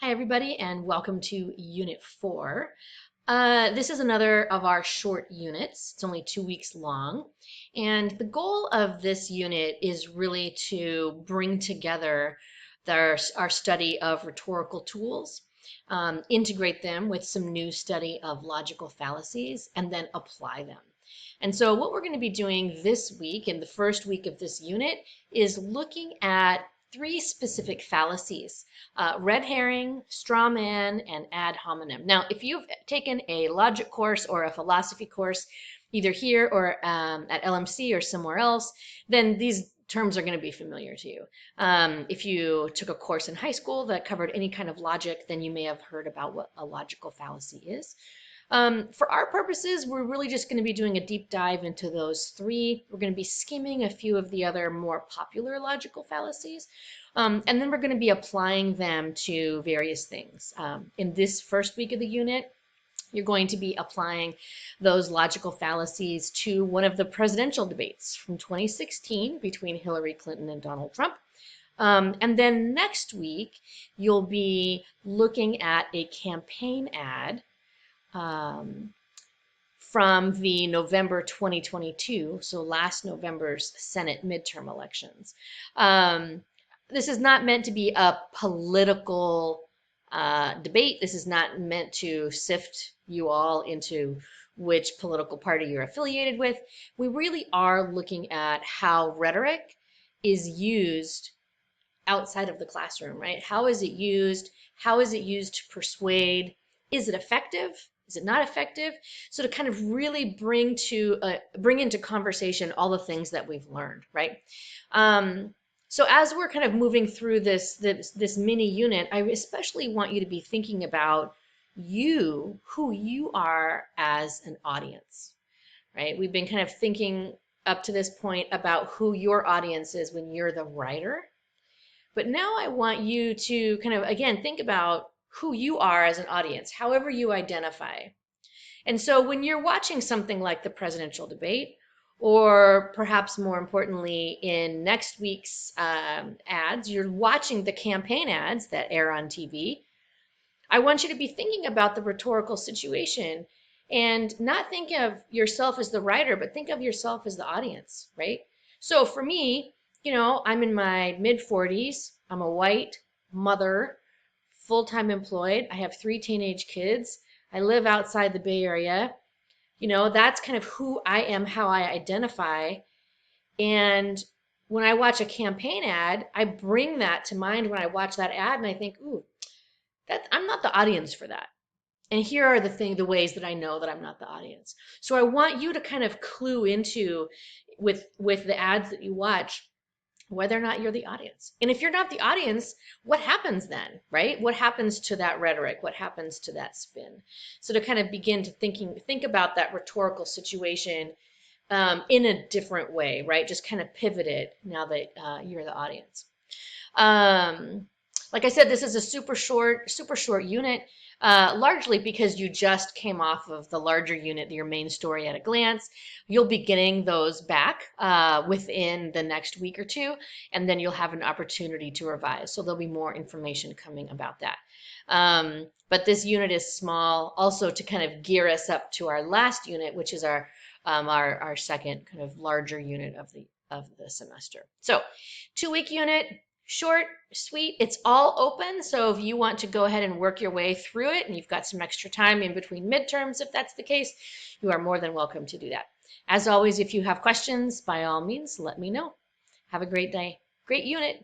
Hi, everybody, and welcome to Unit 4. This is another of our short units. It's only 2 weeks long. And the goal of this unit is really to bring together our study of rhetorical tools, integrate them with some new study of logical fallacies, and then apply them. And so what we're going to be doing this week, in the first week of this unit, is looking at 3 specific fallacies: red herring, straw man, and ad hominem. Now, if you've taken a logic course or a philosophy course, either here or at LMC or somewhere else, then these terms are going to be familiar to you. If you took a course in high school that covered any kind of logic, then you may have heard about what a logical fallacy is. For our purposes, we're really just going to be doing a deep dive into those 3. We're going to be skimming a few of the other more popular logical fallacies, and then we're going to be applying them to various things. In this first week of the unit, you're going to be applying those logical fallacies to one of the presidential debates from 2016 between Hillary Clinton and Donald Trump. And then next week, you'll be looking at a campaign ad from the November 2022, so last November's Senate midterm elections. This is not meant to be a political debate. This is not meant to sift you all into which political party you're affiliated with. We really are looking at how rhetoric is used outside of the classroom, right? How is it used? How is it used to persuade? Is it effective? Is it not effective? So to kind of really bring into conversation all the things that we've learned, right? So as we're kind of moving through this mini unit, I especially want you to be thinking about who you are as an audience, right? We've been kind of thinking up to this point about who your audience is when you're the writer. But now I want you to kind of, again, think about who you are as an audience, however you identify. And so when you're watching something like the presidential debate, or perhaps more importantly, in next week's ads, you're watching the campaign ads that air on TV, I want you to be thinking about the rhetorical situation and not think of yourself as the writer, but think of yourself as the audience, right? So for me, I'm in my mid 40s. I'm a white mother, full-time employed. I have 3 teenage kids. I live outside the Bay Area. That's kind of who I am, how I identify. And when I watch a campaign ad, I bring that to mind when I watch that ad and I think, ooh, I'm not the audience for that. And here are the ways that I know that I'm not the audience. So I want you to kind of clue into with the ads that you watch whether or not you're the audience. And if you're not the audience, what happens then, right? What happens to that rhetoric? What happens to that spin? So to kind of begin to think about that rhetorical situation in a different way, right? Just kind of pivot it now that you're the audience. Like I said, this is a super short unit, largely because you just came off of the larger unit, your main story at a glance. You'll be getting those back within the next week or 2, and then you'll have an opportunity to revise. So there'll be more information coming about that. But this unit is small, also to kind of gear us up to our last unit, which is our second kind of larger unit of the semester. So 2-week unit. Short, sweet, it's all open. So if you want to go ahead and work your way through it and you've got some extra time in between midterms, if that's the case, you are more than welcome to do that. As always, if you have questions, by all means, let me know. Have a great day. Great unit.